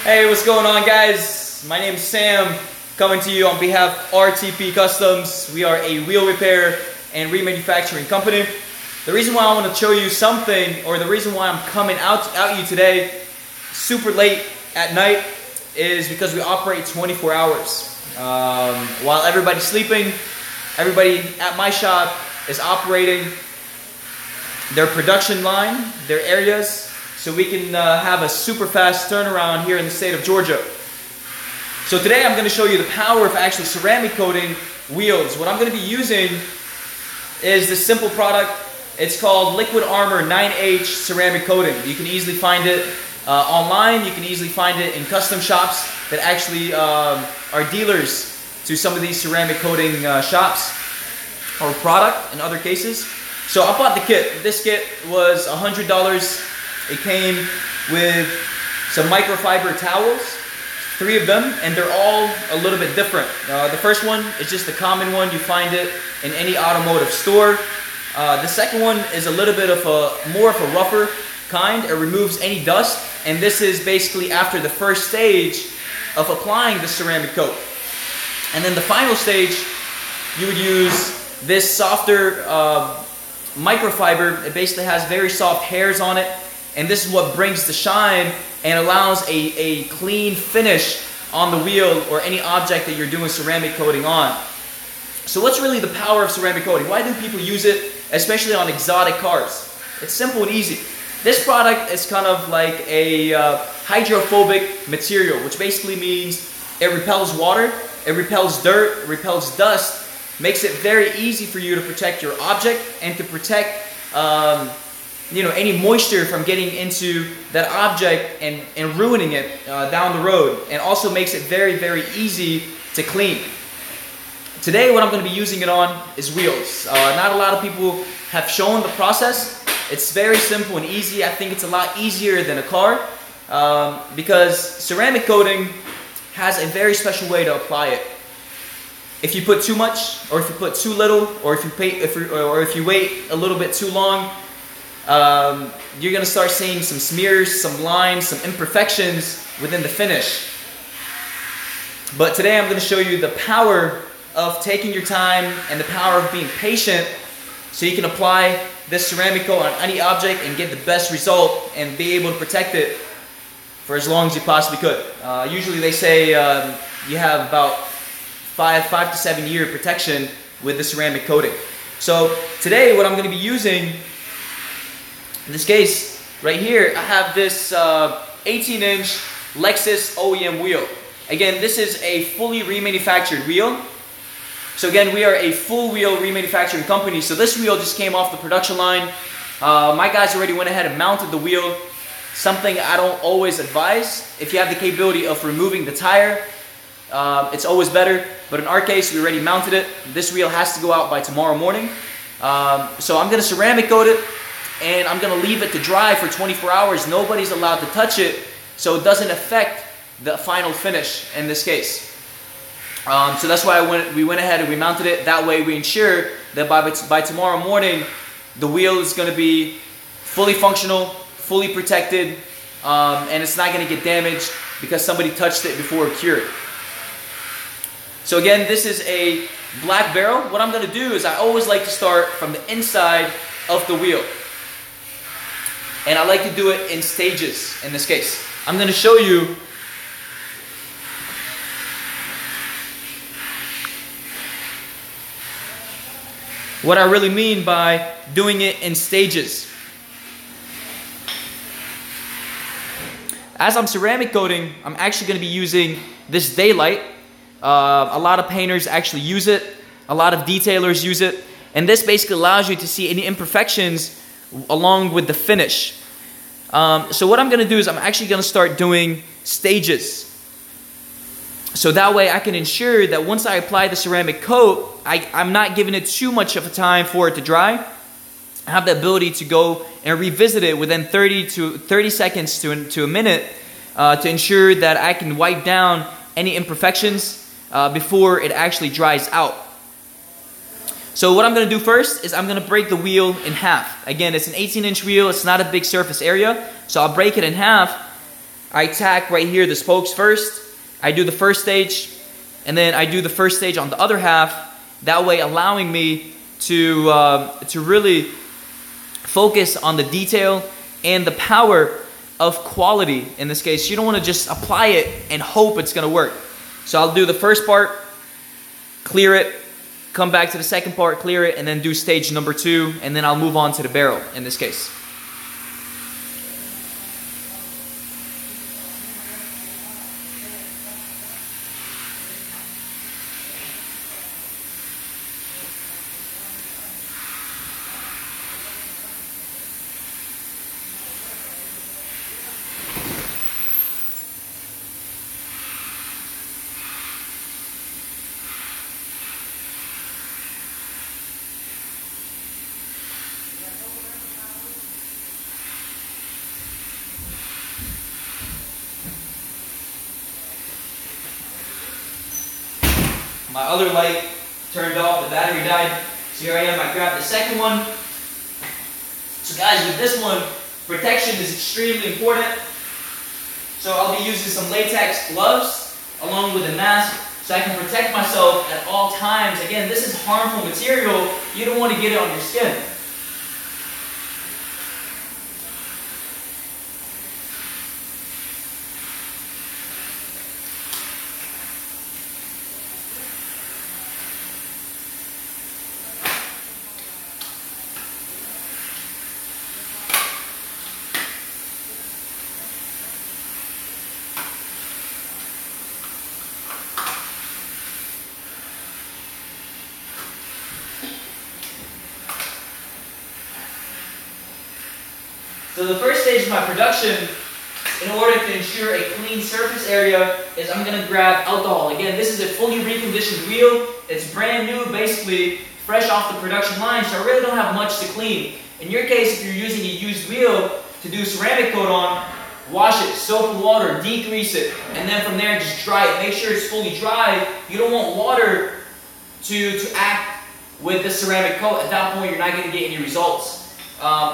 Hey, what's going on, guys? My name is Sam, coming to you on behalf of RTP Customs. We are a wheel repair and remanufacturing company. The reason why I want to show you something, or the reason why I'm coming out you today super late at night, is because we operate 24 hours. While everybody's sleeping, everybody at my shop is operating their production line, their areas, so we can have a super fast turnaround here in the state of Georgia. So today I'm going to show you the power of actually ceramic coating wheels. What I'm going to be using is this simple product. It's called Liquid Armor 9H ceramic coating. You can easily find it online. You can easily find it in custom shops that actually are dealers to some of these ceramic coating shops or product in other cases. So I bought the kit. This kit was $100. It came with some microfiber towels, 3 of them, and they're all a little bit different. The first one is just the common one. You find it in any automotive store. The second one is a little bit of more of a rougher kind. It removes any dust, and this is basically after the first stage of applying the ceramic coat. And then the final stage, you would use this softer microfiber. It basically has very soft hairs on it, and this is what brings the shine and allows a clean finish on the wheel or any object that you're doing ceramic coating on. So what's really the power of ceramic coating? Why do people use it, especially on exotic cars? It's simple and easy. This product is kind of like a hydrophobic material, which basically means it repels water, it repels dirt, it repels dust, makes it very easy for you to protect your object and to protect any moisture from getting into that object and ruining it down the road, and also makes it very, very easy to clean. Today what I'm going to be using it on is wheels. Not a lot of people have shown the process. It's very simple and easy. I think it's a lot easier than a car because ceramic coating has a very special way to apply it. If you put too much, or if you put too little, or if you wait a little bit too long, you're going to start seeing some smears, some lines, some imperfections within the finish. But today I'm going to show you the power of taking your time and the power of being patient so you can apply this ceramic coat on any object and get the best result and be able to protect it for as long as you possibly could. Usually they say you have about 5 to 7 year protection with the ceramic coating. So today what I'm going to be using, in this case right here, I have this 18-inch Lexus OEM wheel. Again, this is a fully remanufactured wheel. So again, we are a full wheel remanufacturing company. So this wheel just came off the production line. My guys already went ahead and mounted the wheel. Something I don't always advise. If you have the capability of removing the tire, it's always better. But in our case, we already mounted it. This wheel has to go out by tomorrow morning. So I'm going to ceramic coat it, and I'm going to leave it to dry for 24 hours. Nobody's allowed to touch it, so it doesn't affect the final finish in this case. So that's why we went ahead and we mounted it. That way we ensure that by tomorrow morning, the wheel is going to be fully functional, fully protected, and it's not going to get damaged because somebody touched it before it cured. So again, this is a black barrel. What I'm going to do is I always like to start from the inside of the wheel. And I like to do it in stages in this case. I'm going to show you what I really mean by doing it in stages. As I'm ceramic coating, I'm actually going to be using this daylight. A lot of painters actually use it. A lot of detailers use it. And this basically allows you to see any imperfections along with the finish. So what I'm going to do is I'm actually going to start doing stages. So that way I can ensure that once I apply the ceramic coat, I'm not giving it too much of a time for it to dry. I have the ability to go and revisit it within 30 seconds to a minute to ensure that I can wipe down any imperfections before it actually dries out. So what I'm going to do first is I'm going to break the wheel in half. Again, it's an 18-inch wheel. It's not a big surface area. So I'll break it in half. I tack right here the spokes first. I do the first stage, and then I do the first stage on the other half. That way allowing me to really focus on the detail and the power of quality in this case. You don't want to just apply it and hope it's going to work. So I'll do the first part, clear it, come back to the second part, clear it, and then do stage number 2, and then I'll move on to the barrel in this case. My other light turned off, the battery died. So here I am, I grabbed the second one. So guys, with this one, protection is extremely important. So I'll be using some latex gloves along with a mask so I can protect myself at all times. Again, this is harmful material. You don't want to get it on your skin. So the first stage of my production, in order to ensure a clean surface area, is I'm going to grab alcohol. Again, this is a fully reconditioned wheel. It's brand new, basically fresh off the production line, so I really don't have much to clean. In your case, if you're using a used wheel to do ceramic coat on, wash it, soap and water, degrease it, and then from there just dry it. Make sure it's fully dry. You don't want water to act with the ceramic coat. At that point, you're not going to get any results.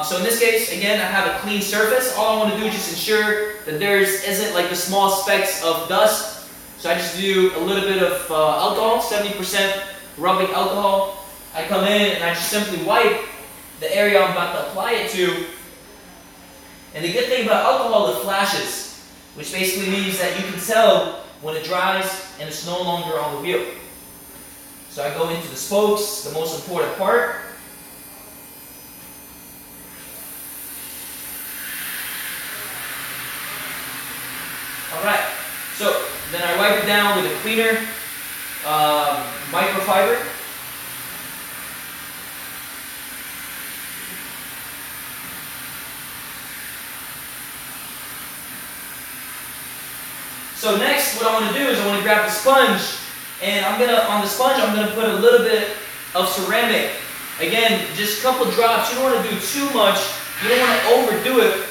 So in this case, again, I have a clean surface. All I want to do is just ensure that there isn't like the small specks of dust. So I just do a little bit of alcohol, 70% rubbing alcohol. I come in and I just simply wipe the area I'm about to apply it to. And the good thing about alcohol, it flashes, which basically means that you can tell when it dries and it's no longer on the wheel. So I go into the spokes, the most important part. Alright, so then I wipe it down with a cleaner microfiber. So next, what I want to do is I want to grab the sponge, and on the sponge, I'm gonna put a little bit of ceramic. Again, just a couple drops. You don't want to do too much. You don't want to overdo it.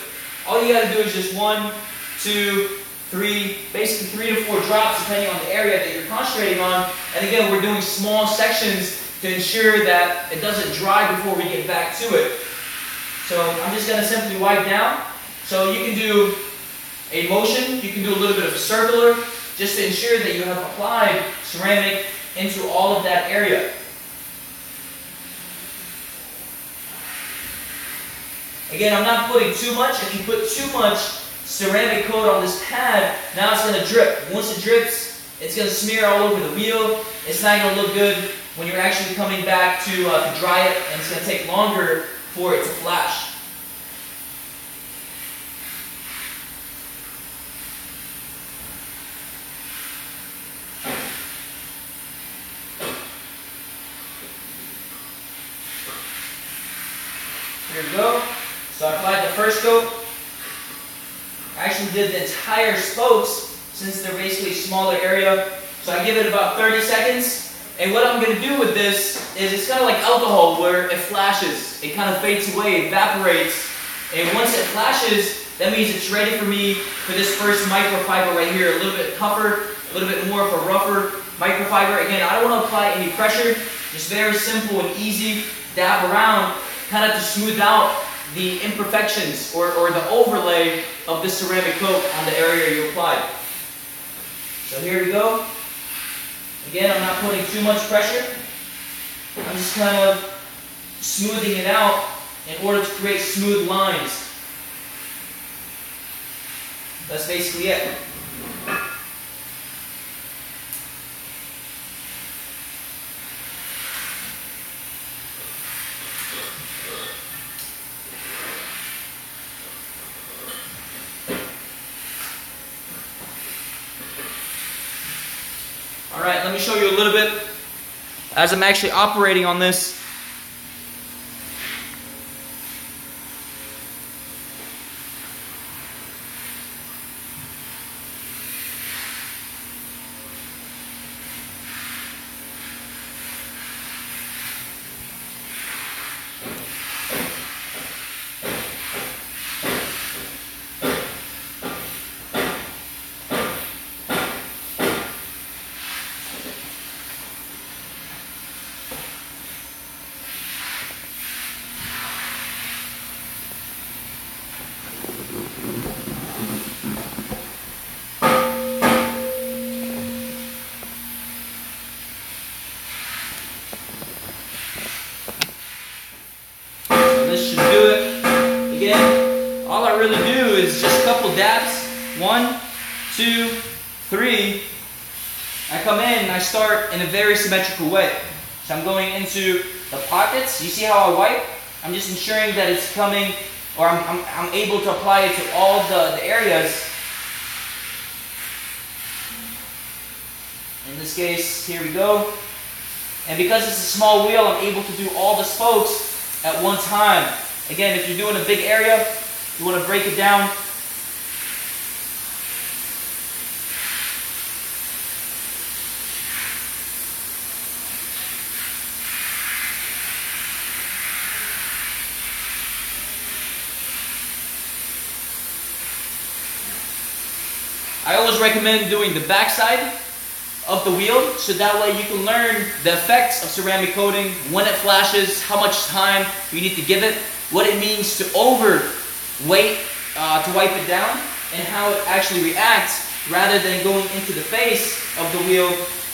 All you got to do is just 1, 2, 3, basically 3 to 4 drops depending on the area that you're concentrating on. And again, we're doing small sections to ensure that it doesn't dry before we get back to it. So I'm just going to simply wipe down. So you can do a motion, you can do a little bit of circular, just to ensure that you have applied ceramic into all of that area. Again, I'm not putting too much. If you put too much ceramic coat on this pad, now it's going to drip. Once it drips, it's going to smear all over the wheel. It's not going to look good when you're actually coming back to dry it, and it's going to take longer for it to flash. Here we go. So I applied the first coat. I actually did the entire spokes since they're basically a smaller area. So I give it about 30 seconds. And what I'm going to do with this is it's kind of like alcohol where it flashes. It kind of fades away, evaporates. And once it flashes, that means it's ready for me for this first microfiber right here. A little bit tougher, a little bit more of a rougher microfiber. Again, I don't want to apply any pressure. Just very simple and easy. Dab around, kind of to smooth out the imperfections or the overlay of the ceramic coat on the area you applied. So here we go. Again, I'm not putting too much pressure. I'm just kind of smoothing it out in order to create smooth lines. That's basically it. Alright, let me show you a little bit as I'm actually operating on this. This should do it. Again, all I really do is just a couple dabs. 1, 2, 3. I come in and I start in a very symmetrical way. So I'm going into the pockets. You see how I wipe? I'm just ensuring that it's coming, or I'm able to apply it to all the areas. In this case, here we go. And because it's a small wheel, I'm able to do all the spokes at one time. Again, if you're doing a big area, you want to break it down. I always recommend doing the backside of the wheel, so that way you can learn the effects of ceramic coating, when it flashes, how much time you need to give it, what it means to overweight to wipe it down, and how it actually reacts rather than going into the face of the wheel,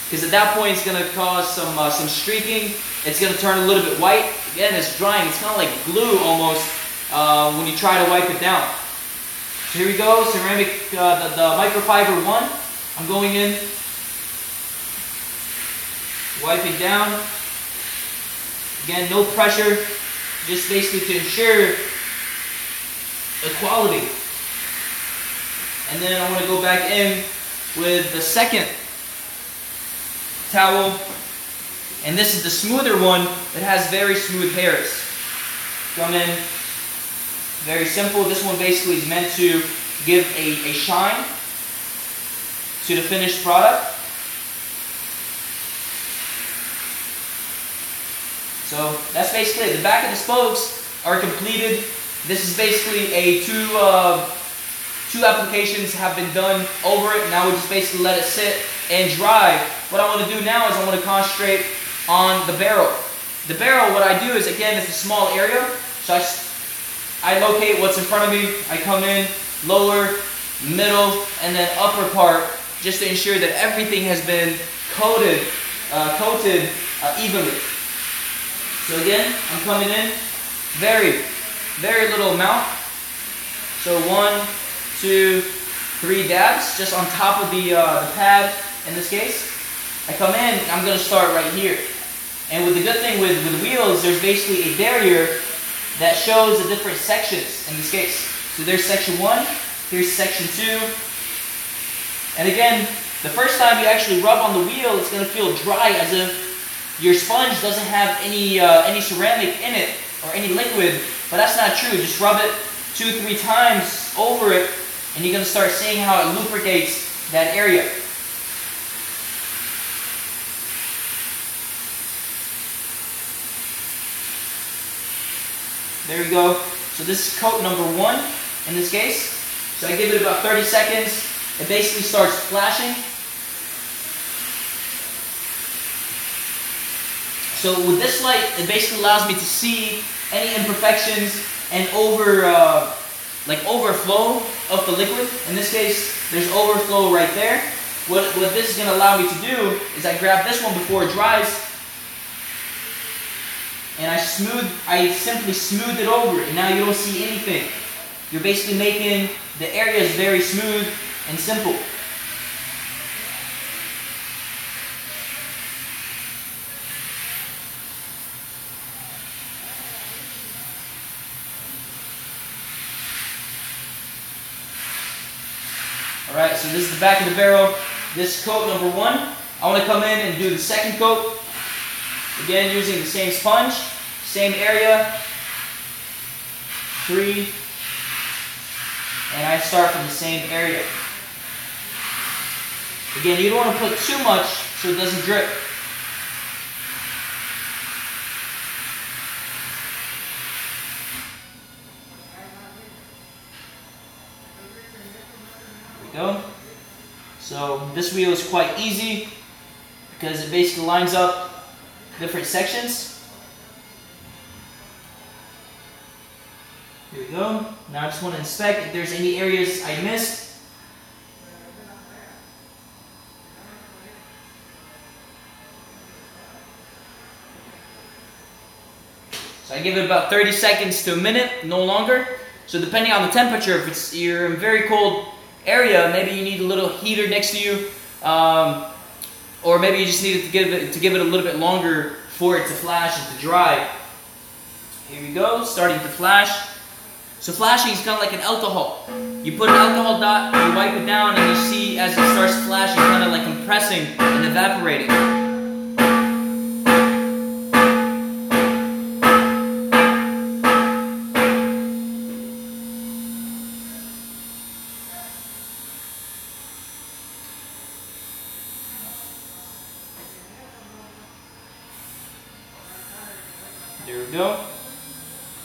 because at that point it's going to cause some streaking. It's going to turn a little bit white. Again, it's drying. It's kind of like glue almost when you try to wipe it down. So here we go, ceramic, the microfiber 1. I'm going in, wiping down. Again, no pressure, just basically to ensure equality. And then I want to go back in with the second towel. And this is the smoother one that has very smooth hairs. Come in, very simple. This one basically is meant to give a shine to the finished product. So that's basically it. The back of the spokes are completed. This is basically a two applications have been done over it. Now we just basically let it sit and dry. What I want to do now is I want to concentrate on the barrel. The barrel, what I do is, again, it's a small area. So I locate what's in front of me. I come in, lower, middle, and then upper part, just to ensure that everything has been coated evenly. So again, I'm coming in, very, very little amount. So 1, 2, 3 dabs, just on top of the pad in this case. I come in, I'm going to start right here. And with the good thing with wheels, there's basically a barrier that shows the different sections in this case. So there's section 1, here's section 2. And again, the first time you actually rub on the wheel, it's going to feel dry, as if your sponge doesn't have any ceramic in it or any liquid, but that's not true. Just rub it 2-3 times over it, and you're going to start seeing how it lubricates that area. There we go. So this is coat number 1 in this case. So I give it about 30 seconds. It basically starts flashing. So with this light, it basically allows me to see any imperfections an overflow of the liquid. In this case, there's overflow right there. What this is going to allow me to do is I grab this one before it dries, and I simply smooth it over, and now you don't see anything. You're basically making the areas very smooth and simple. Alright, so this is the back of the barrel. This coat number 1. I want to come in and do the second coat. Again, using the same sponge, same area. 3. And I start from the same area. Again, you don't want to put too much so it doesn't drip. Go. So this wheel is quite easy because it basically lines up different sections. Here we go. Now I just want to inspect if there's any areas I missed. So I give it about 30 seconds to a minute, no longer. So depending on the temperature, if you're in a very cold area, maybe you need a little heater next to you, or maybe you just need to give it a little bit longer for it to flash and to dry. Here we go, starting to flash. So flashing is kind of like an alcohol. You put an alcohol dot, you wipe it down, and you see as it starts flashing, kind of like compressing and evaporating. There we go.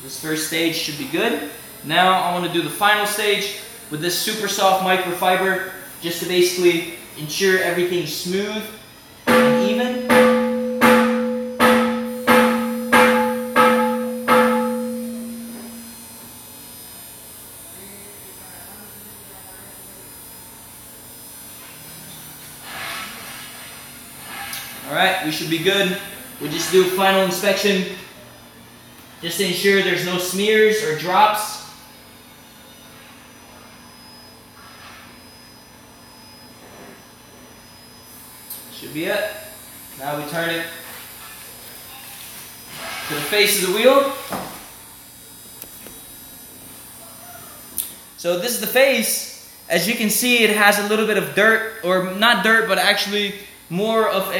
This first stage should be good. Now I want to do the final stage with this super soft microfiber, just to basically ensure everything's smooth and even. Alright, we should be good. We'll just do a final inspection just to ensure there's no smears or drops. Should be it. Now we turn it to the face of the wheel. So this is the face. As you can see, it has a little bit of dirt, or not dirt, but actually more of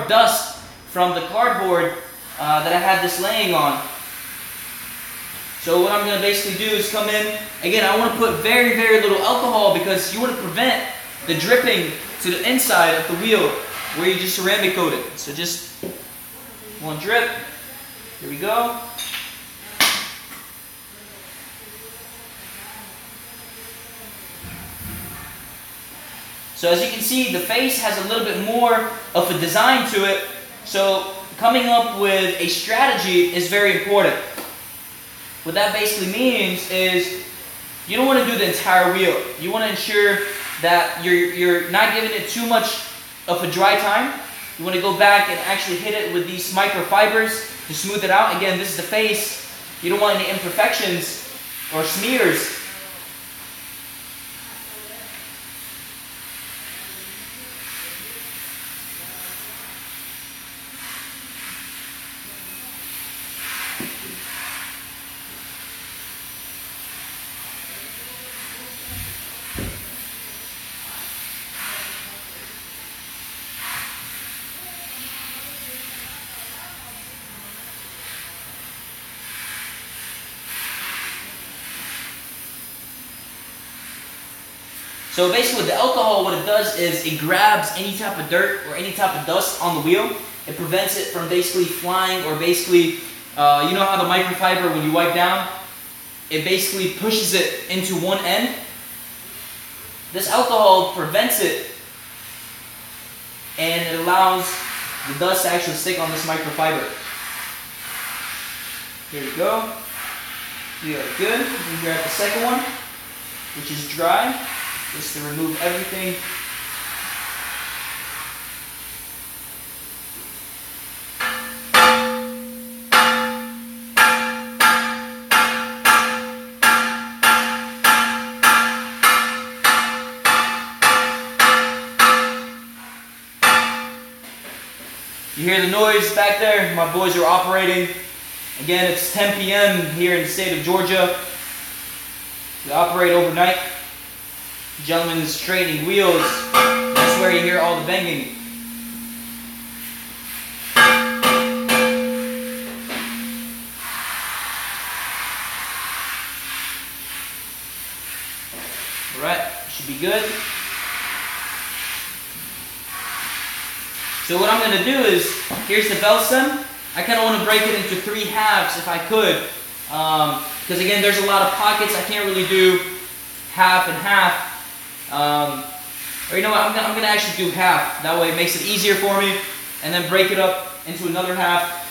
dust from the cardboard that I had this laying on. So what I'm going to basically do is come in. Again, I want to put very, very little alcohol because you want to prevent the dripping to the inside of the wheel where you just ceramic coat it. So just one drip. Here we go. So as you can see, the face has a little bit more of a design to it. So coming up with a strategy is very important. What that basically means is you don't want to do the entire wheel. You want to ensure that you're not giving it too much of a dry time. You want to go back and actually hit it with these microfibers to smooth it out. Again, this is the face. You don't want any imperfections or smears. So basically with the alcohol, what it does is it grabs any type of dirt or any type of dust on the wheel. It prevents it from basically flying, or basically, you know how the microfiber, when you wipe down, it basically pushes it into one end. This alcohol prevents it, and it allows the dust actually stick on this microfiber. Here we go. We are good. We grab the second one, which is dry, just to remove everything. You hear the noise back there? My boys are operating. Again, it's 10 p.m. here in the state of Georgia. We operate overnight. The gentleman is straightening wheels. That's where you hear all the banging. Alright, should be good. So what I'm going to do is, here's the bell stem. I kind of want to break it into 3 halves if I could. Because again, there's a lot of pockets. I can't really do half and half. Or you know what, I'm going to actually do half. That way it makes it easier for me. And then break it up into another half.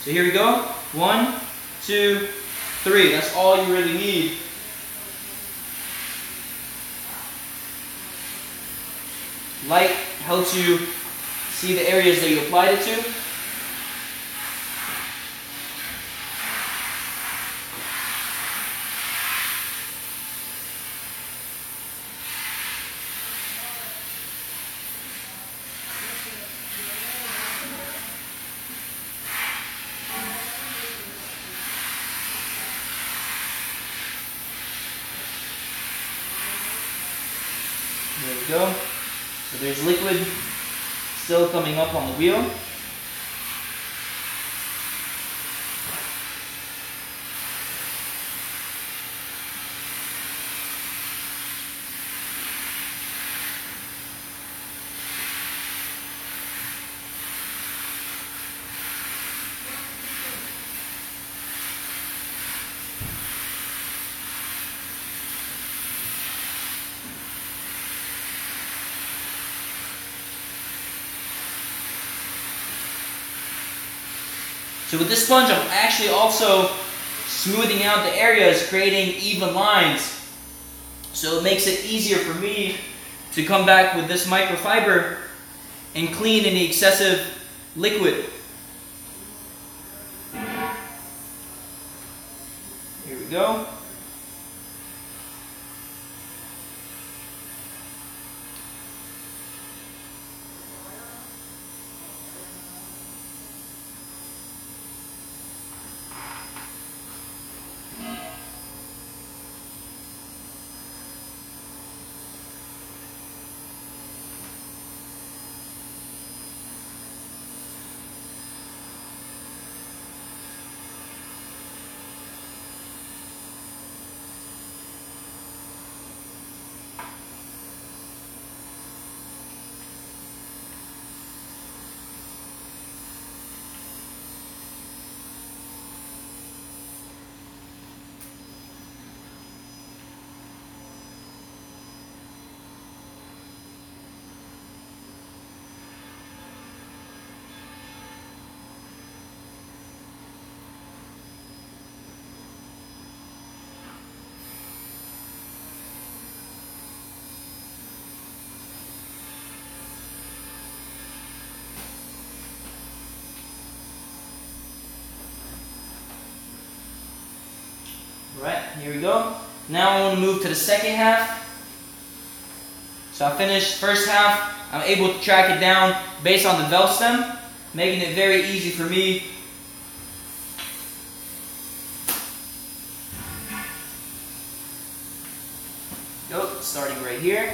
So here we go. 1, 2, 3. That's all you really need. Light helps you see the areas that you applied it to. There we go. So there's liquid still coming up on the wheel. So with this sponge, I'm actually also smoothing out the areas, creating even lines. So it makes it easier for me to come back with this microfiber and clean any excessive liquid. Here we go. Alright, here we go. Now I want to move to the second half. So I finished first half. I'm able to track it down based on the valve stem, making it very easy for me. Go, starting right here.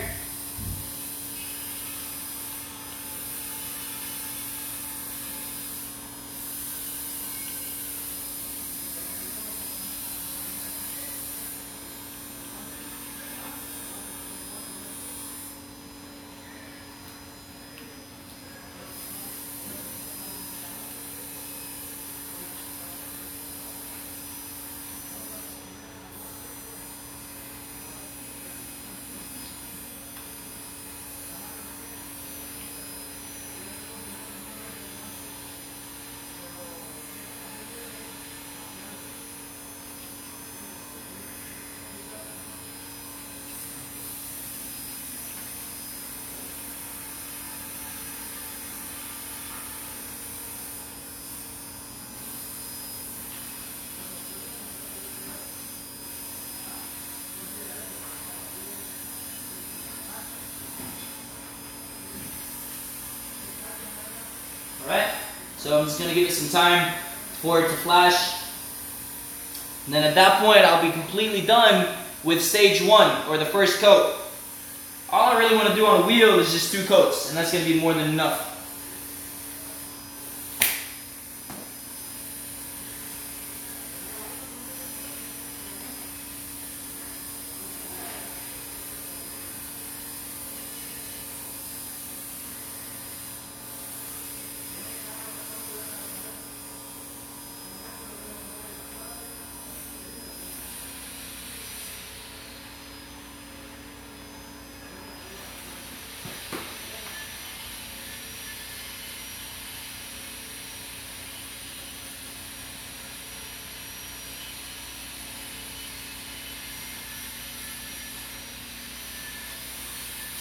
So I'm just going to give it some time for it to flash. And then at that point, I'll be completely done with stage 1, or the first coat. All I really want to do on a wheel is just 2 coats, and that's going to be more than enough.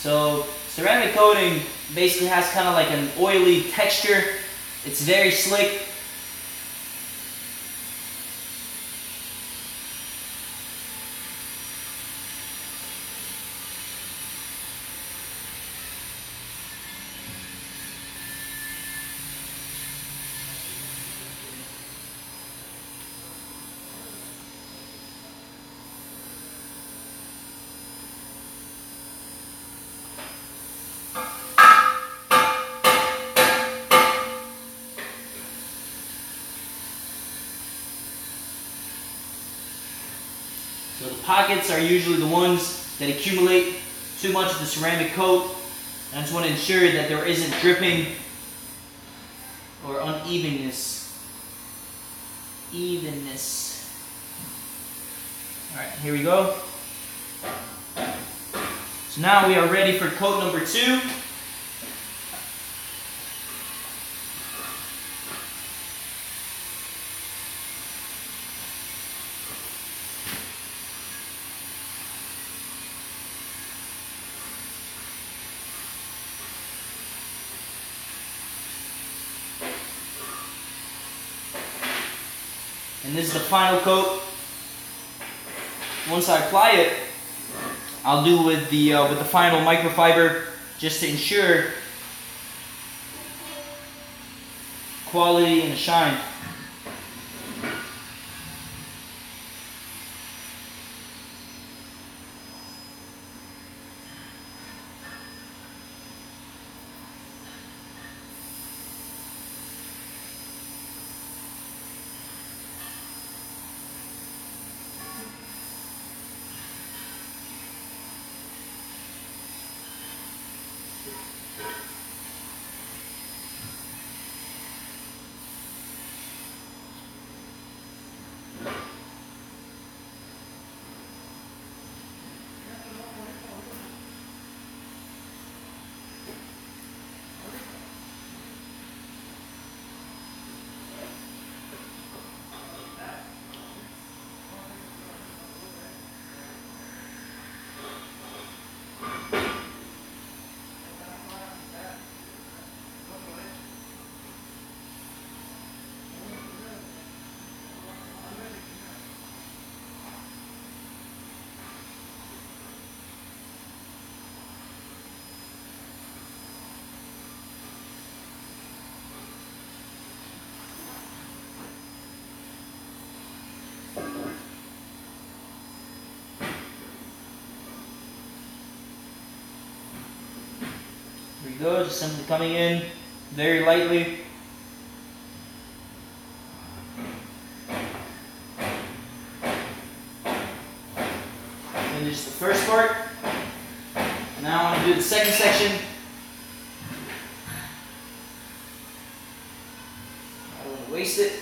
So ceramic coating basically has kind of like an oily texture. It's very slick. So the pockets are usually the ones that accumulate too much of the ceramic coat. I just want to ensure that there isn't dripping or unevenness. Alright, here we go. So now we are ready for coat number 2. And this is the final coat. Once I apply it, I'll do with the final microfiber just to ensure quality and shine. There we go, just simply coming in very lightly. Finish the first part. Now I want to do the second section. I don't want to waste it.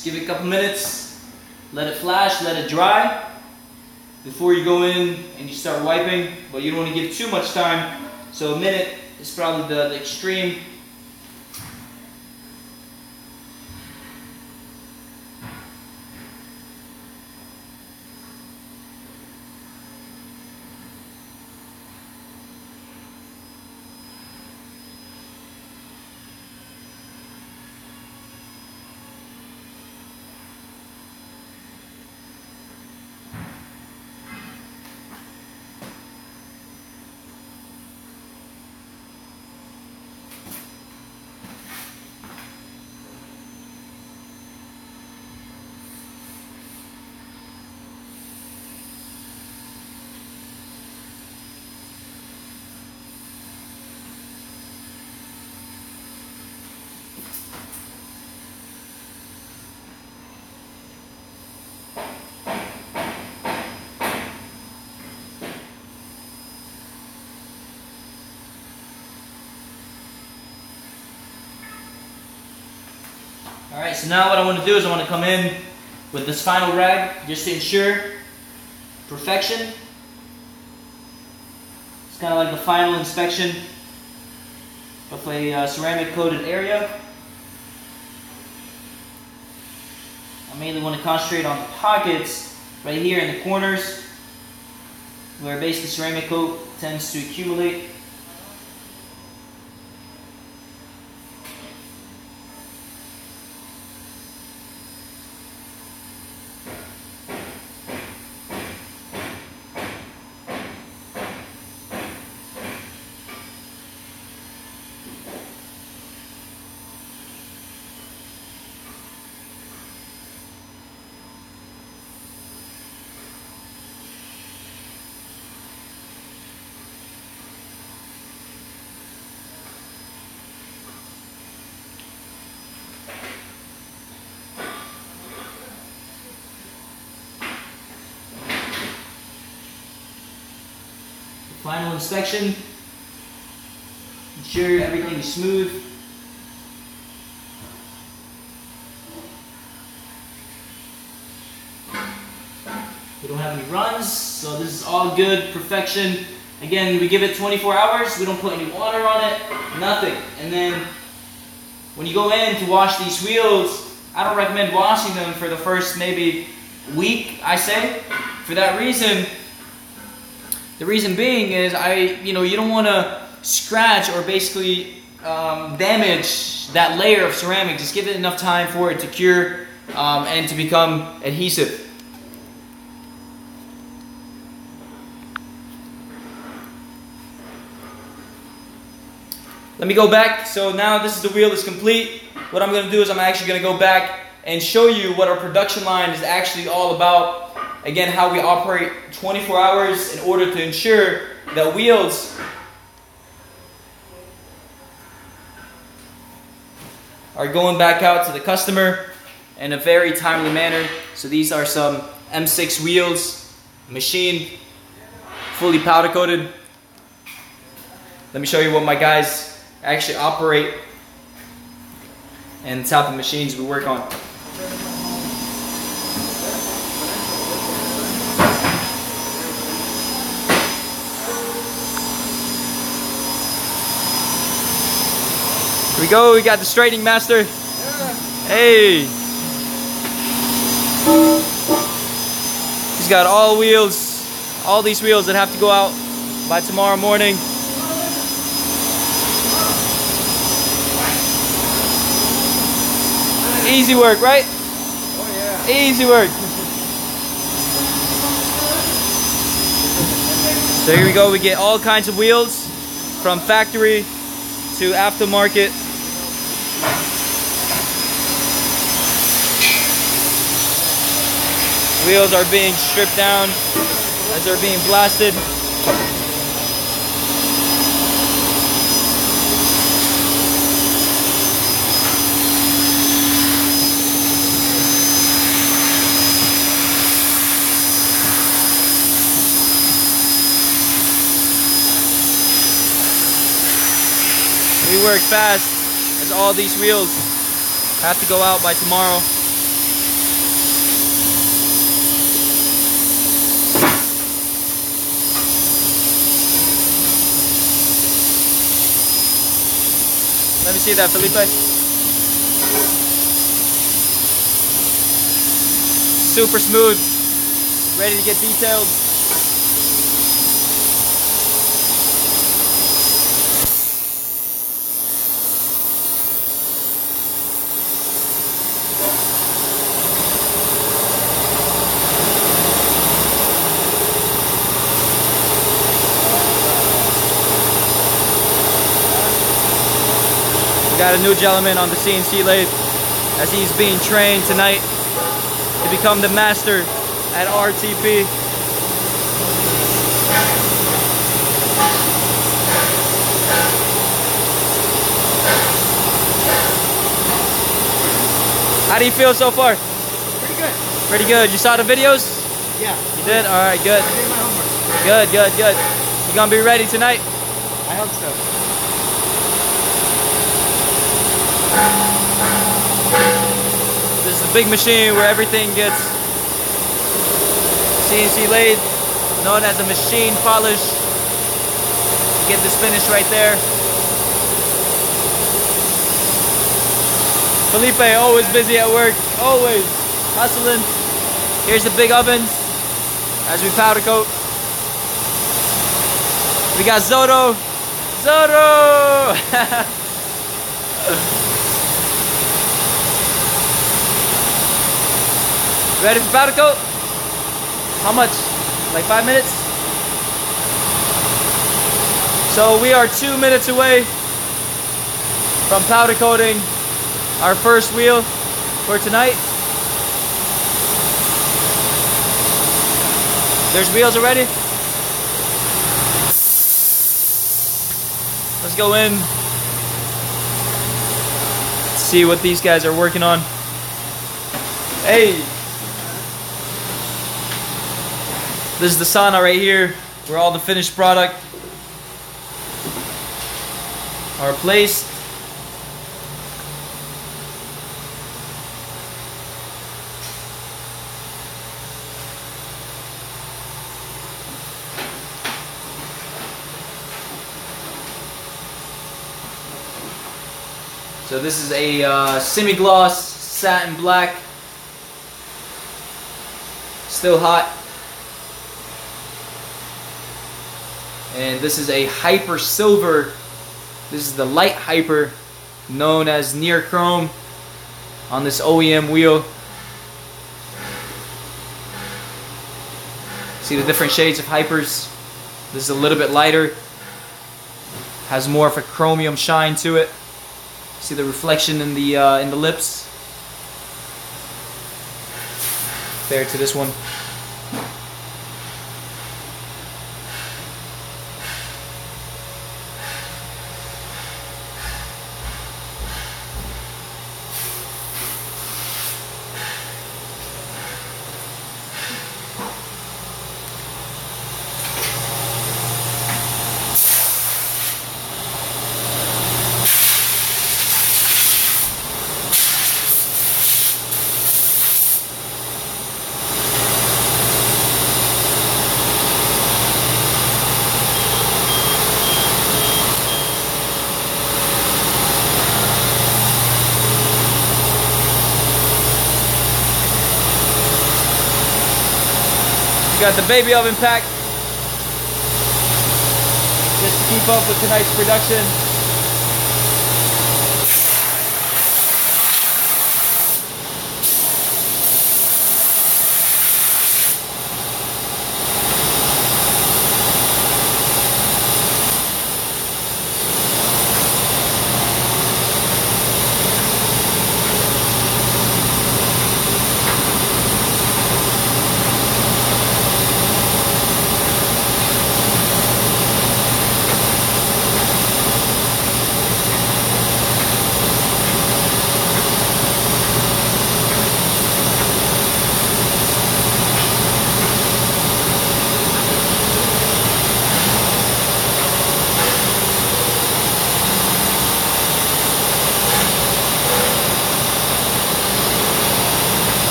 Just give it a couple minutes, let it flash, let it dry before you go in and you start wiping, but you don't want to give too much time, so a minute is probably the extreme. Alright, so now what I want to do is I want to come in with this final rag just to ensure perfection. It's kind of like the final inspection of a ceramic coated area. I mainly want to concentrate on the pockets right here in the corners where basically ceramic coat tends to accumulate. Final inspection, ensure everything is smooth. We don't have any runs, so this is all good, perfection. Again, we give it 24 hours, we don't put any water on it, nothing. And then when you go in to wash these wheels, I don't recommend washing them for the first maybe week, I say. For that reason, the reason being is you don't want to scratch or basically damage that layer of ceramic. Just give it enough time for it to cure and to become adhesive. Let me go back. So now this is the wheel that's complete. What I'm going to do is I'm actually going to go back and show you what our production line is actually all about. Again, how we operate 24 hours in order to ensure that wheels are going back out to the customer in a very timely manner. So these are some M6 wheels, machined, fully powder coated. Let me show you what my guys actually operate and the type of machines we work on. Here we go, we got the straightening master. Hey! He's got all wheels, all these wheels that have to go out by tomorrow morning. Easy work, right? Oh yeah. Easy work. So here we go, we get all kinds of wheels from factory to aftermarket. Wheels are being stripped down as they're being blasted. We work fast as all these wheels have to go out by tomorrow. Let me see that, Felipe. Super smooth. Ready to get detailed. Got a new gentleman on the CNC lathe as he's being trained tonight to become the master at RTP. How do you feel so far? Pretty good. Pretty good. You saw the videos? Yeah. You did? Alright, good. I did my homework. Good, good, good. You gonna be ready tonight? I hope so. This is the big machine where everything gets CNC lathe, known as a machine polish. Get this finish right there. Felipe, always busy at work, always hustling. Here's the big ovens as we powder coat. We got Zoto. Zoto! Ready for powder coat? How much? Like 5 minutes? So we are 2 minutes away from powder coating our first wheel for tonight. There's wheels already. Let's go in. See what these guys are working on. Hey! This is the sauna right here, where all the finished product are placed. So this is a semi-gloss satin black, still hot. And this is a hyper silver. This is the light hyper, known as near chrome, on this OEM wheel. See the different shades of hypers. This is a little bit lighter, has more of a chromium shine to it. See the reflection in the lips compared to this one. Got the baby oven pack just to keep up with tonight's production.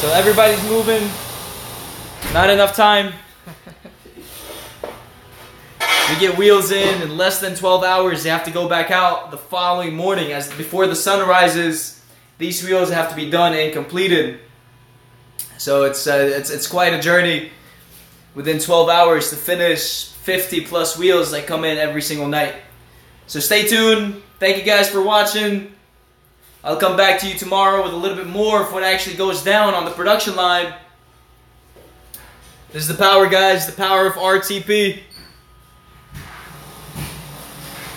So everybody's moving. Not enough time. We get wheels in less than 12 hours. They have to go back out the following morning. As before the sun rises, these wheels have to be done and completed. So it's quite a journey within 12 hours to finish 50 plus wheels that come in every single night. So stay tuned. Thank you guys for watching. I'll come back to you tomorrow with a little bit more of what actually goes down on the production line. This is the power, guys, the power of RTP.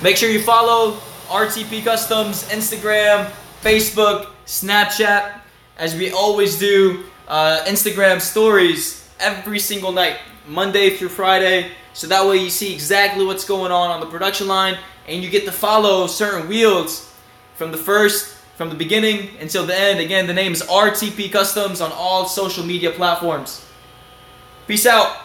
Make sure you follow RTP Customs, Instagram, Facebook, Snapchat, as we always do Instagram stories every single night, Monday through Friday, so that way you see exactly what's going on the production line, and you get to follow certain wheels from the beginning until the end. Again, the name is RTP Customs on all social media platforms. Peace out.